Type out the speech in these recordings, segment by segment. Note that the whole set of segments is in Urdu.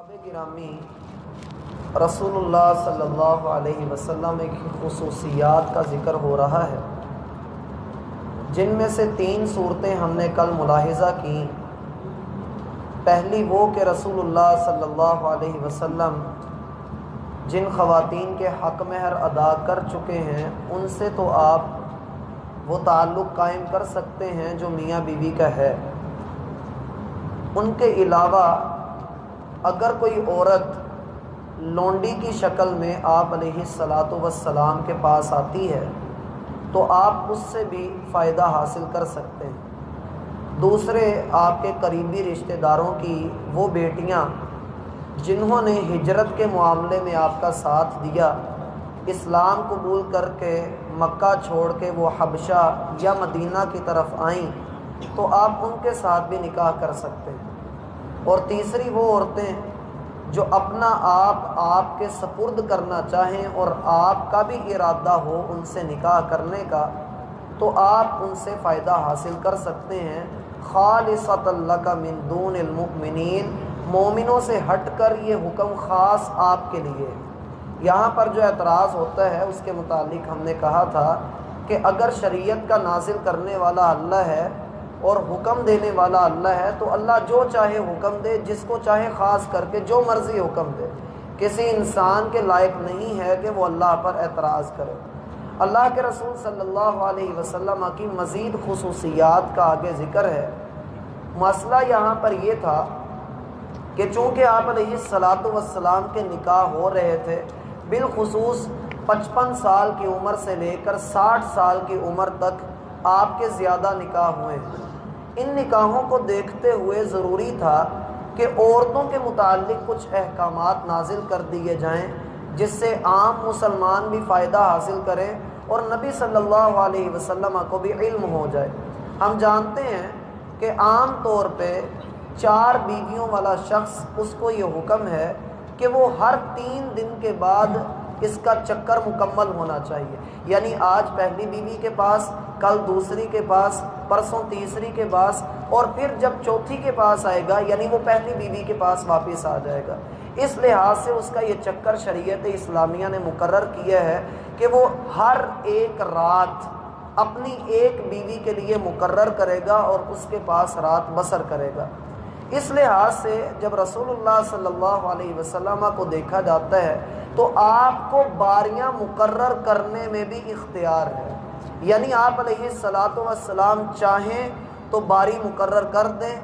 احباب گرامی، رسول صلی اللہ علیہ وسلم کی خصوصیات کا ذکر ہو رہا ہے، جن میں سے 3 صورتیں ہم نے کل ملاحظہ کی۔ پہلی وہ کہ رسول اللہ صلی اللہ علیہ وسلم جن خواتین کے حق مہر ادا کر چکے ہیں ان سے تو آپ وہ تعلق قائم کر سکتے ہیں جو میاں بیوی کا ہے۔ ان کے علاوہ اگر کوئی عورت لونڈی کی شکل میں آپ علیہ الصلاۃ والسلام کے پاس آتی ہے تو آپ اس سے بھی فائدہ حاصل کر سکتے ہیں۔ دوسرے، آپ کے قریبی رشتہ داروں کی وہ بیٹیاں جنہوں نے ہجرت کے معاملے میں آپ کا ساتھ دیا، اسلام قبول کر کے مکہ چھوڑ کے وہ حبشہ یا مدینہ کی طرف آئیں تو آپ ان کے ساتھ بھی نکاح کر سکتے ہیں۔ اور تیسری وہ عورتیں جو اپنا آپ کے سپرد کرنا چاہیں اور آپ کا بھی ارادہ ہو ان سے نکاح کرنے کا تو آپ ان سے فائدہ حاصل کر سکتے ہیں، خالصۃ لک من دون المؤمنین، مومنوں سے ہٹ کر یہ حکم خاص آپ کے لیے۔ یہاں پر جو اعتراض ہوتا ہے اس کے متعلق ہم نے کہا تھا کہ اگر شریعت کا نازل کرنے والا اللہ ہے اور حکم دینے والا اللہ ہے تو اللہ جو چاہے حکم دے، جس کو چاہے خاص کر کے جو مرضی حکم دے۔ کسی انسان کے لائق نہیں ہے کہ وہ اللہ پر اعتراض کرے۔ اللہ کے رسول صلی اللہ علیہ وسلم کی مزید خصوصیات کا آگے ذکر ہے۔ مسئلہ یہاں پر یہ تھا کہ چونکہ آپ علیہ الصلاۃ والسلام کے نکاح ہو رہے تھے، بالخصوص 55 سال کی عمر سے لے کر 60 سال کی عمر تک آپ کے زیادہ نکاح ہوئے ہیں۔ ان نکاحوں کو دیکھتے ہوئے ضروری تھا کہ عورتوں کے متعلق کچھ احکامات نازل کر دیے جائیں جس سے عام مسلمان بھی فائدہ حاصل کریں اور نبی صلی اللہ علیہ وسلم کو بھی علم ہو جائے۔ ہم جانتے ہیں کہ عام طور پہ 4 بیویوں والا شخص اس کو یہ حکم ہے کہ وہ ہر 3 دن کے بعد اس کا چکر مکمل ہونا چاہیے، یعنی آج پہلی بیوی کے پاس، کل دوسری کے پاس، پرسوں تیسری کے پاس، اور پھر جب چوتھی کے پاس آئے گا یعنی وہ پہلی بیوی کے پاس واپس آ جائے گا۔ اس لحاظ سے اس کا یہ چکر شریعت اسلامیہ نے مقرر کیا ہے کہ وہ ہر ایک رات اپنی ایک بیوی کے لیے مقرر کرے گا اور اس کے پاس رات بسر کرے گا۔ اس لحاظ سے جب رسول اللہ صلی اللہ علیہ وسلم کو دیکھا جاتا ہے تو آپ کو باریاں مقرر کرنے میں بھی اختیار ہے، یعنی آپ علیہ الصلاۃ والسلام چاہیں تو باری مقرر کر دیں،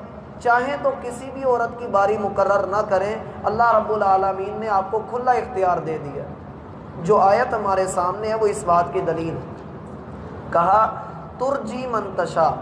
چاہیں تو کسی بھی عورت کی باری مقرر نہ کریں۔ اللہ رب العالمین نے آپ کو کھلا اختیار دے دیا۔ جو آیت ہمارے سامنے ہے وہ اس بات کی دلیل ہے۔ کہا ترجی من تشاء،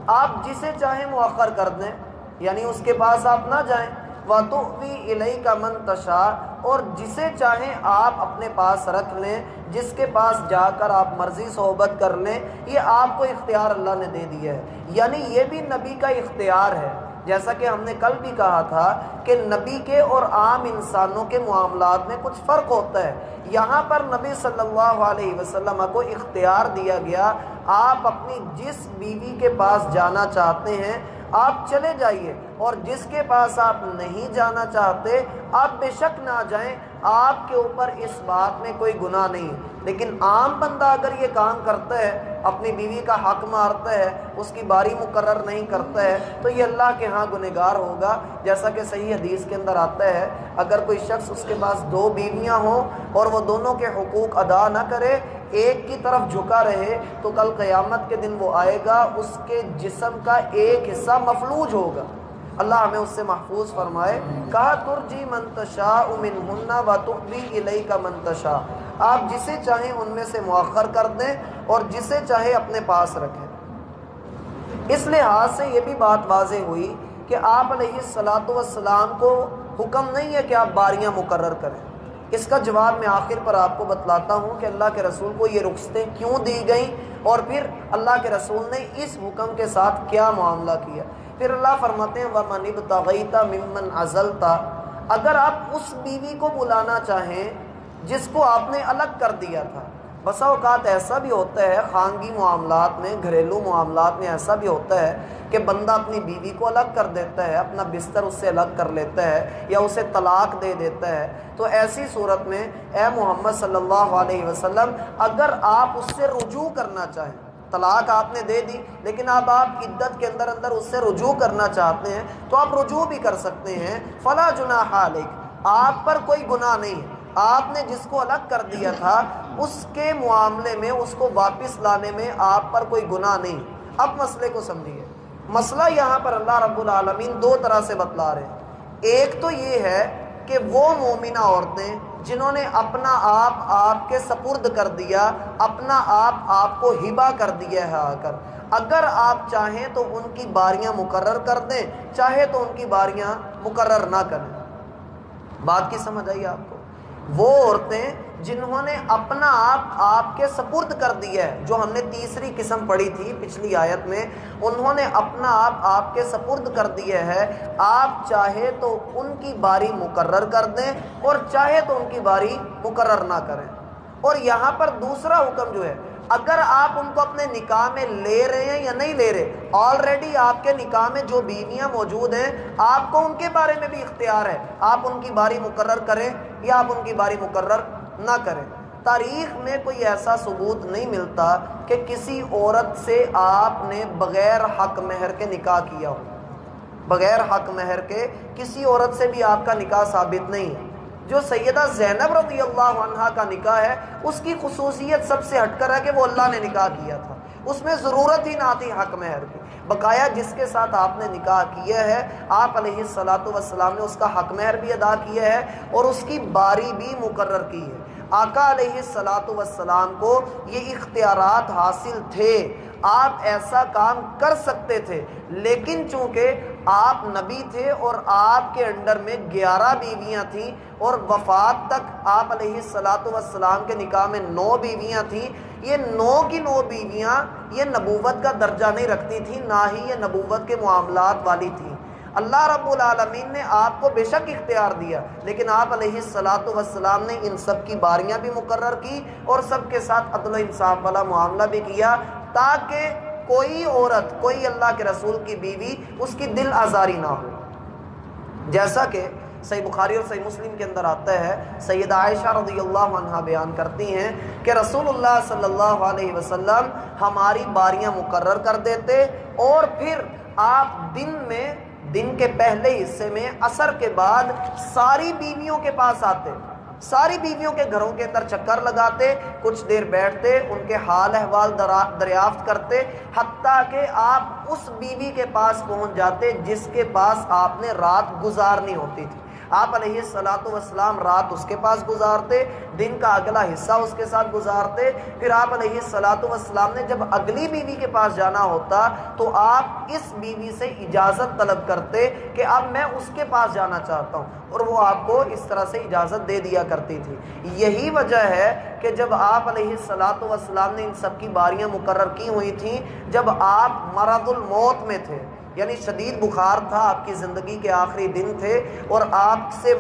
آپ جسے چاہیں مؤخر کر دیں، یعنی اس کے پاس آپ نہ جائیں۔ وَتُؤْوِي إِلَيْكَ مَن تَشَاءُ، اور جسے چاہیں آپ اپنے پاس رکھ لیں، جس کے پاس جا کر آپ مرضی صحبت کر لیں، یہ آپ کو اختیار اللہ نے دے دیا ہے۔ یعنی یہ بھی نبی کا اختیار ہے، جیسا کہ ہم نے کل بھی کہا تھا کہ نبی کے اور عام انسانوں کے معاملات میں کچھ فرق ہوتا ہے۔ یہاں پر نبی صلی اللہ علیہ وسلم کو اختیار دیا گیا، آپ اپنی جس بیوی کے پاس جانا چاہتے ہیں آپ چلے جائیے، اور جس کے پاس آپ نہیں جانا چاہتے آپ بے شک نہ جائیں، آپ کے اوپر اس بات میں کوئی گناہ نہیں۔ لیکن عام بندہ اگر یہ کام کرتا ہے، اپنی بیوی کا حق مارتا ہے، اس کی باری مقرر نہیں کرتا ہے تو یہ اللہ کے ہاں گنہگار ہوگا۔ جیسا کہ صحیح حدیث کے اندر آتا ہے، اگر کوئی شخص اس کے پاس 2 بیویاں ہوں اور وہ دونوں کے حقوق ادا نہ کرے، ایک کی طرف جھکا رہے، تو کل قیامت کے دن وہ آئے گا، اس کے جسم کا ایک حصہ مفلوج ہوگا۔ اللہ ہمیں اس سے محفوظ فرمائے۔ کہا ترجی من تشاء منہن وتؤوی الیک من تشاء، آپ جسے چاہیں ان میں سے مؤخر کر دیں اور جسے چاہے اپنے پاس رکھیں۔ اس لحاظ سے یہ بھی بات واضح ہوئی کہ آپ علیہ الصلاۃ والسلام کو حکم نہیں ہے کہ آپ باریاں مقرر کریں۔ اس کا جواب میں آخر پر آپ کو بتلاتا ہوں کہ اللہ کے رسول کو یہ رخصتیں کیوں دی گئیں اور پھر اللہ کے رسول نے اس حکم کے ساتھ کیا معاملہ کیا۔ پھر اللہ فرماتے ہیں وَمَنِ ابْتَغَيْتَ مِمَّنْ عَزَلْتَ، اگر آپ اس بیوی کو بلانا چاہیں جس کو آپ نے الگ کر دیا تھا، بسا اوقات ایسا بھی ہوتا ہے خانگی معاملات میں، گھریلو معاملات میں ایسا بھی ہوتا ہے کہ بندہ اپنی بیوی کو الگ کر دیتا ہے، اپنا بستر اس سے الگ کر لیتا ہے یا اسے طلاق دے دیتا ہے. تو ایسی صورت میں اے محمد صلی اللہ علیہ وسلم اگر آپ اس سے رجوع کرنا چاہیں، طلاق آپ نے دے دی لیکن اب آپ عدت کے اندر اندر اس سے رجوع کرنا چاہتے ہیں تو آپ رجوع بھی کر سکتے ہیں. فلا جناح علیک، آپ پر کوئی گناہ نہیں ہے. آپ نے جس کو الگ کر دیا تھا اس کے معاملے میں اس کو واپس لانے میں آپ پر کوئی گناہ نہیں. اب مسئلے کو سمجھیے. مسئلہ یہاں پر اللہ رب العالمین دو طرح سے بتلا رہے ہیں. ایک تو یہ ہے کہ وہ مومنہ عورتیں جنہوں نے اپنا آپ کے سپرد کر دیا، اپنا آپ کو ہبہ کر دیا ہے آ کر، اگر آپ چاہیں تو ان کی باریاں مقرر کر دیں، چاہے تو ان کی باریاں مقرر نہ کریں. بات کی سمجھ آئی آپ کو؟ وہ عورتیں جنہوں نے اپنا آپ کے سپرد کر دیا ہے، جو ہم نے تیسری قسم پڑھی تھی پچھلی آیت میں، انہوں نے اپنا آپ کے سپرد کر دیا ہے. آپ چاہے تو ان کی باری مقرر کر دیں اور چاہے تو ان کی باری مقرر نہ کریں. اور یہاں پر دوسرا حکم جو ہے، اگر آپ ان کو اپنے نکاح میں لے رہے ہیں یا نہیں لے رہے، آلریڈی آپ کے نکاح میں جو بیویاں موجود ہیں آپ کو ان کے بارے میں بھی اختیار ہے، آپ ان کی باری مقرر کریں یا آپ ان کی باری مقرر نہ کریں. تاریخ میں کوئی ایسا ثبوت نہیں ملتا کہ کسی عورت سے آپ نے بغیر حق مہر کے نکاح کیا ہو. بغیر حق مہر کے کسی عورت سے بھی آپ کا نکاح ثابت نہیں ہے. جو سیدہ زینب رضی اللہ عنہا کا نکاح ہے اس کی خصوصیت سب سے ہٹ کر ہے کہ وہ اللہ نے نکاح کیا تھا، اس میں ضرورت ہی نہ تھی حق مہر کی. بقایا جس کے ساتھ آپ نے نکاح کیا ہے آپ علیہ الصلاۃ والسلام نے اس کا حق مہر بھی ادا کیا ہے اور اس کی باری بھی مقرر کی ہے. آقا علیہ الصلاۃ والسلام کو یہ اختیارات حاصل تھے، آپ ایسا کام کر سکتے تھے، لیکن چونکہ آپ نبی تھے اور آپ کے انڈر میں 11 بیویاں تھیں اور وفات تک آپ علیہ الصلاۃ والسلام کے نکاح میں 9 بیویاں تھیں. یہ 9 کی 9 بیویاں یہ نبوت کا درجہ نہیں رکھتی تھیں، نہ ہی یہ نبوت کے معاملات والی تھیں. اللہ رب العالمین نے آپ کو بے شک اختیار دیا، لیکن آپ علیہ الصلاۃ والسلام نے ان سب کی باریاں بھی مقرر کی اور سب کے ساتھ عدل و انصاف والا معاملہ بھی کیا، تاکہ کوئی عورت، کوئی اللہ کے رسول کی بیوی اس کی دل آزاری نہ ہو. جیسا کہ صحیح بخاری اور صحیح مسلم کے اندر آتا ہے، سیدہ عائشہ رضی اللہ عنہا بیان کرتی ہیں کہ رسول اللہ صلی اللہ علیہ وسلم ہماری باریاں مقرر کر دیتے اور پھر آپ دن کے پہلے حصے میں عصر کے بعد ساری بیویوں کے پاس آتے، ساری بیویوں کے گھروں کے اندر چکر لگاتے، کچھ دیر بیٹھتے، ان کے حال احوال دریافت کرتے، حتیٰ کہ آپ اس بیوی کے پاس پہنچ جاتے جس کے پاس آپ نے رات گزارنی ہوتی تھی. آپ علیہ الصلاۃ والسلام رات اس کے پاس گزارتے، دن کا اگلا حصہ اس کے ساتھ گزارتے. پھر آپ علیہ الصلاۃ والسلام نے جب اگلی بیوی کے پاس جانا ہوتا تو آپ اس بیوی سے اجازت طلب کرتے کہ اب میں اس کے پاس جانا چاہتا ہوں، اور وہ آپ کو اس طرح سے اجازت دے دیا کرتی تھی. یہی وجہ ہے کہ جب آپ علیہ الصلاۃ والسلام نے ان سب کی باریاں مقرر کی ہوئی تھیں، جب آپ مرض الموت میں تھے، یعنی شدید بخار تھا، آپ کی زندگی کے آخری دن تھے اور آپ سے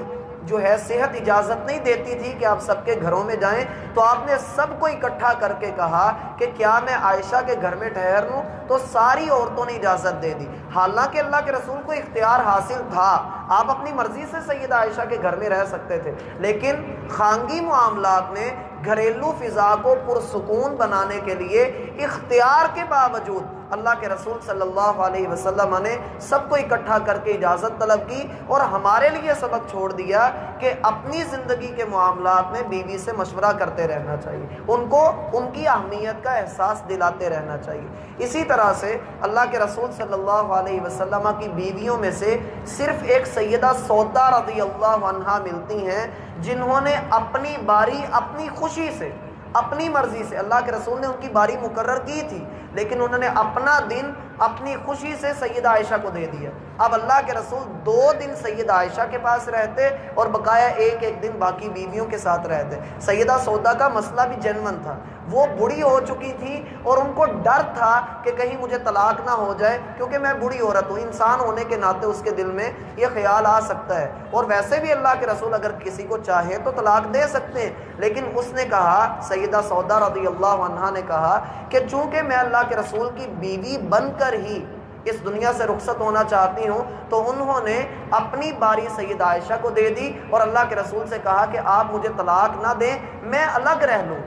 جو ہے صحت اجازت نہیں دیتی تھی کہ آپ سب کے گھروں میں جائیں، تو آپ نے سب کو اکٹھا کر کے کہا کہ کیا میں عائشہ کے گھر میں ٹھہر لوں؟ تو ساری عورتوں نے اجازت دے دی. حالانکہ اللہ کے رسول کو اختیار حاصل تھا، آپ اپنی مرضی سے سیدہ عائشہ کے گھر میں رہ سکتے تھے، لیکن خانگی معاملات میں گھریلو فضا کو پرسکون بنانے کے لیے اختیار کے باوجود اللہ کے رسول صلی اللہ علیہ وسلم نے سب کو اکٹھا کر کے اجازت طلب کی اور ہمارے لیے سبق چھوڑ دیا کہ اپنی زندگی کے معاملات میں بیوی سے مشورہ کرتے رہنا چاہیے، ان کو ان کی اہمیت کا احساس دلاتے رہنا چاہیے. اسی طرح سے اللہ کے رسول صلی اللہ علیہ وسلم کی بیویوں میں سے صرف ایک سیدہ سودا رضی اللہ عنہا ملتی ہیں جنہوں نے اپنی باری اپنی خوشی سے، اپنی مرضی سے، اللہ کے رسول نے ان کی باری مقرر کی تھی لیکن انہوں نے اپنا دن اپنی خوشی سے سیدہ عائشہ کو دے دیا. اب اللہ کے رسول 2 دن سیدہ عائشہ کے پاس رہتے اور بقایا ایک دن باقی بیویوں کے ساتھ رہتے. سیدہ سودا کا مسئلہ بھی جنون تھا، وہ بوڑھی ہو چکی تھی اور ان کو ڈر تھا کہ کہیں مجھے طلاق نہ ہو جائے کیونکہ میں بوڑھی عورت ہوں. انسان ہونے کے ناطے اس کے دل میں یہ خیال آ سکتا ہے. اور ویسے بھی اللہ کے رسول اگر کسی کو چاہے تو طلاق دے سکتے ہیں, لیکن اس نے کہا, سیدہ سودا رضی اللہ عنہا نے کہا کہ چونکہ میں اللہ کے رسول کی بیوی بن کر ہی اس دنیا سے رخصت ہونا چاہتی ہوں, تو انہوں نے اپنی باری سیدہ عائشہ کو دے دی اور اللہ کے رسول سے کہا کہ آپ مجھے طلاق نہ دیں, میں الگ رہ لوں,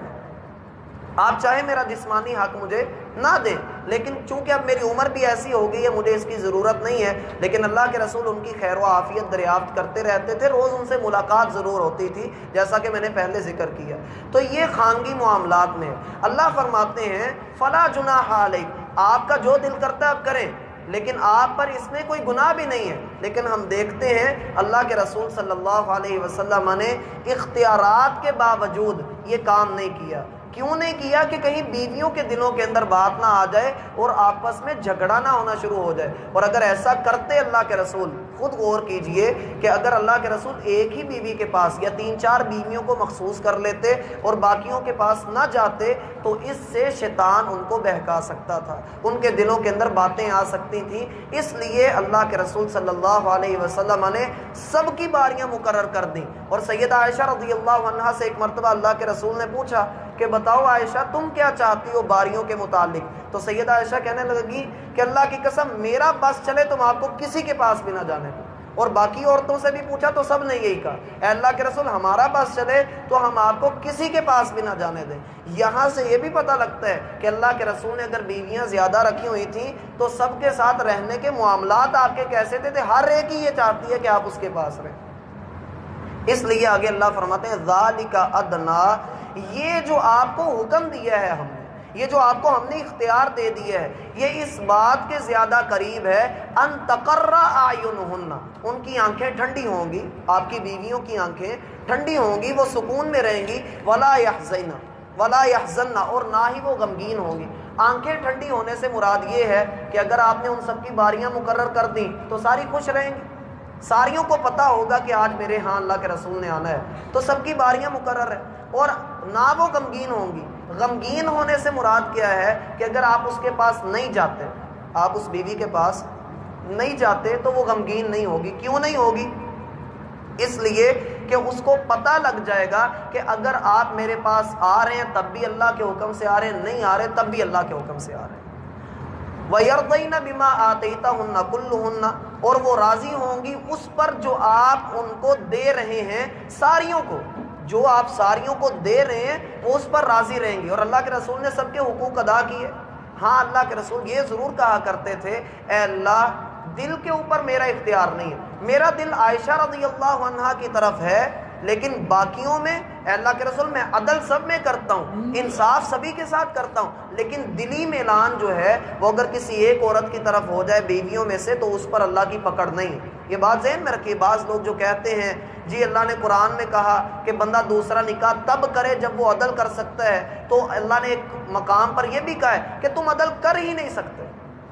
آپ چاہے میرا جسمانی حق مجھے نہ دیں, لیکن چونکہ اب میری عمر بھی ایسی ہو گئی ہے مجھے اس کی ضرورت نہیں ہے. لیکن اللہ کے رسول ان کی خیر و عافیت دریافت کرتے رہتے تھے, روز ان سے ملاقات ضرور ہوتی تھی جیسا کہ میں نے پہلے ذکر کیا. تو یہ خانگی معاملات میں اللہ فرماتے ہیں فلا جناح علیک, آپ کا جو دل کرتا ہے آپ کریں, لیکن آپ پر اس میں کوئی گناہ بھی نہیں ہے. لیکن ہم دیکھتے ہیں اللہ کے رسول صلی اللہ علیہ وسلم نے اختیارات کے باوجود یہ کام نہیں کیا. کیوں نہیں کیا؟ کہ کہیں بیویوں کے دلوں کے اندر بات نہ آ جائے اور آپس میں جھگڑا نہ ہونا شروع ہو جائے. اور اگر ایسا کرتے اللہ کے رسول, خود غور کیجئے کہ اگر اللہ کے رسول ایک ہی بیوی کے پاس یا 3-4 بیویوں کو مخصوص کر لیتے اور باقیوں کے پاس نہ جاتے تو اس سے شیطان ان کو بہکا سکتا تھا, ان کے دلوں کے اندر باتیں آ سکتی تھیں. اس لیے اللہ کے رسول صلی اللہ علیہ وسلم نے سب کی باریاں مقرر کر دیں. اور سیدہ عائشہ رضی اللہ عنہا سے ایک مرتبہ اللہ کے رسول نے پوچھا کہ بتاؤ عائشہ تم کیا چاہتی ہو باریوں کے متعلق؟ تو سیدہ عائشہ کہنے لگی کہ اللہ کی قسم میرا بس چلے تم آپ کو کسی کے پاس بھی نہ جانے دو. اور باقی عورتوں سے بھی پوچھا تو سب نے یہی کہا, اے اللہ کے رسول ہمارا بس چلے تو ہم آپ کو کسی کے پاس بھی نہ جانے دیں. یہاں سے یہ بھی پتہ لگتا ہے کہ اللہ کے رسول نے اگر بیویاں زیادہ رکھی ہوئی تھیں تو سب کے ساتھ رہنے کے معاملات آپ کے کیسے تھے؟ ہر ایک ہی یہ چاہتی ہے کہ آپ اس کے پاس رہیں. اس لیے آگے اللہ فرماتے ہیں ذالک ادنا, یہ جو آپ کو حکم دیا ہے ہم نے, یہ جو آپ کو ہم نے اختیار دے دیا ہے, یہ اس بات کے زیادہ قریب ہے ان تقر اعینہن, ان کی آنکھیں ٹھنڈی ہوں گی, آپ کی بیویوں کی آنکھیں ٹھنڈی ہوں گی, وہ سکون میں رہیں گی. ولا یحزن, اور نہ ہی وہ غمگین ہوں گی. آنکھیں ٹھنڈی ہونے سے مراد یہ ہے کہ اگر آپ نے ان سب کی باریاں مقرر کر دیں تو ساری خوش رہیں گی, ساریوں کو پتہ ہوگا کہ آج میرے ہاں اللہ کے رسول نے آنا ہے, تو سب کی باریاں مقرر ہے. اور نہ وہ غمگین ہوں گی. غمگین ہونے سے مراد کیا ہے کہ اگر آپ اس کے پاس نہیں جاتے, آپ اس بیوی کے پاس نہیں جاتے تو وہ غمگین نہیں ہوگی. کیوں نہیں ہوگی؟ اس لیے کہ اس کو پتہ لگ جائے گا کہ اگر آپ میرے پاس آ رہے ہیں تب بھی اللہ کے حکم سے آ رہے ہیں, نہیں آ رہے تب بھی اللہ کے حکم سے آ رہے ہیں. وَيَرْضَيْنَ بِمَا آتَيْتَهُنَّ كُلُّهُنَّ, اور وہ راضی ہوں گی اس پر جو آپ ان کو دے رہے ہیں, ساریوں کو, جو آپ ساریوں کو دے رہے ہیں وہ اس پر راضی رہیں گی. اور اللہ کے رسول نے سب کے حقوق ادا کیے. ہاں اللہ کے رسول یہ ضرور کہا کرتے تھے اے اللہ دل کے اوپر میرا اختیار نہیں ہے, میرا دل عائشہ رضی اللہ عنہا کی طرف ہے, لیکن باقیوں میں اے اللہ کے رسول میں عدل سب میں کرتا ہوں, انصاف سبھی کے ساتھ کرتا ہوں, لیکن دلی میلان جو ہے وہ اگر کسی ایک عورت کی طرف ہو جائے بیویوں میں سے تو اس پر اللہ کی پکڑ نہیں. یہ بات ذہن میں رکھیے. بعض لوگ جو کہتے ہیں جی اللہ نے قرآن میں کہا کہ بندہ دوسرا نکاح تب کرے جب وہ عدل کر سکتا ہے, تو اللہ نے ایک مقام پر یہ بھی کہا ہے کہ تم عدل کر ہی نہیں سکتے.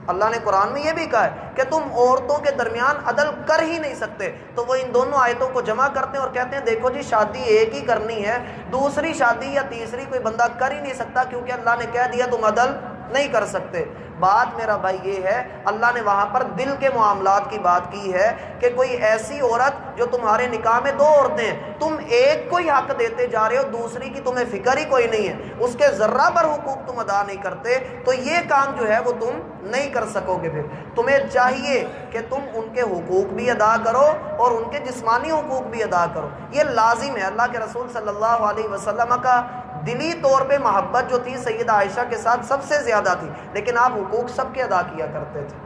اللہ نے قرآن میں یہ بھی کہا ہے کہ تم عورتوں کے درمیان عدل کر ہی نہیں سکتے. تو وہ ان دونوں آیتوں کو جمع کرتے ہیں اور کہتے ہیں دیکھو جی شادی ایک ہی کرنی ہے, دوسری شادی یا تیسری کوئی بندہ کر ہی نہیں سکتا کیونکہ اللہ نے کہہ دیا تم عدل نہیں کر سکتے. بات میرا بھائی یہ ہے اللہ نے وہاں پر دل کے معاملات کی بات کی ہے کہ کوئی ایسی عورت جو تمہارے نکاح میں 2 عورتیں ہیں, تم ایک کو ہی حق دیتے جا رہے ہو, دوسری کی تمہیں فکر ہی کوئی نہیں ہے, اس کے ذرہ پر حقوق تم ادا نہیں کرتے, تو یہ کام جو ہے وہ تم نہیں کر سکو گے. پھر تمہیں چاہیے کہ تم ان کے حقوق بھی ادا کرو اور ان کے جسمانی حقوق بھی ادا کرو. یہ لازم ہے. اللہ کے رسول صلی اللہ علیہ وسلم کا دلی طور پہ محبت جو تھی سیدہ عائشہ کے ساتھ سب سے زیادہ تھی, لیکن آپ حقوق سب کے ادا کیا کرتے تھے.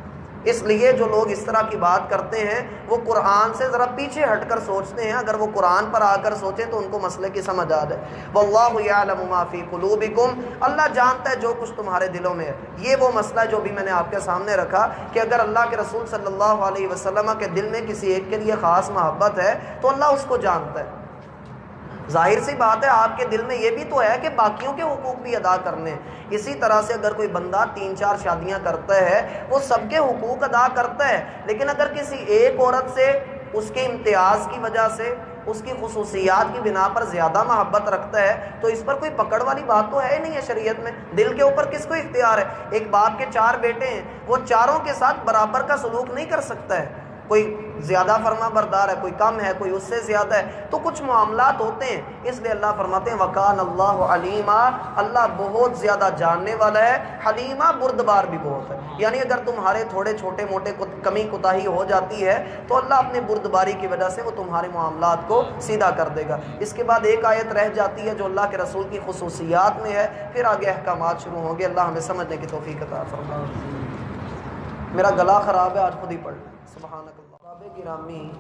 اس لیے جو لوگ اس طرح کی بات کرتے ہیں وہ قرآن سے ذرا پیچھے ہٹ کر سوچتے ہیں. اگر وہ قرآن پر آ کر سوچیں تو ان کو مسئلے کی سمجھ آ جائے. واللہ یعلم ما فی قلوبکم, اللہ جانتا ہے جو کچھ تمہارے دلوں میں ہے. یہ وہ مسئلہ جو بھی میں نے آپ کے سامنے رکھا کہ اگر اللہ کے رسول صلی اللہ علیہ وسلم کے دل میں کسی ایک کے لیے خاص محبت ہے تو اللہ اس کو جانتا ہے. ظاہر سی بات ہے آپ کے دل میں یہ بھی تو ہے کہ باقیوں کے حقوق بھی ادا کرنے ہیں. اسی طرح سے اگر کوئی بندہ 3-4 شادیاں کرتا ہے وہ سب کے حقوق ادا کرتا ہے, لیکن اگر کسی ایک عورت سے اس کے امتیاز کی وجہ سے، اس کی خصوصیات کی بنا پر زیادہ محبت رکھتا ہے تو اس پر کوئی پکڑ والی بات تو ہے نہیں ہے شریعت میں۔ دل کے اوپر کس کو اختیار ہے؟ ایک باپ کے 4 بیٹے ہیں، وہ چاروں کے ساتھ برابر کا سلوک نہیں کر سکتا ہے، کوئی زیادہ فرما بردار ہے، کوئی کم ہے، کوئی اس سے زیادہ ہے، تو کچھ معاملات ہوتے ہیں۔ اس لیے اللہ فرماتے ہیں وَكَانَ اللَّهُ عَلِيمًا، اللہ بہت زیادہ جاننے والا ہے، حلیمہ بردبار بھی بہت ہے۔ یعنی اگر تمہارے تھوڑے چھوٹے موٹے کمی کوتاہی ہو جاتی ہے تو اللہ اپنے بردباری کی وجہ سے وہ تمہارے معاملات کو سیدھا کر دے گا۔ اس کے بعد ایک آیت رہ جاتی ہے جو اللہ کے رسول کی خصوصیات میں ہے، پھر آگے احکامات شروع ہوں گے۔ اللہ ہمیں سمجھنے کی توفیق عطا فرمائے۔ میرا گلا خراب ہے، آج خود ہی پڑھ لیں۔ سبحانک اللہ۔ گرامی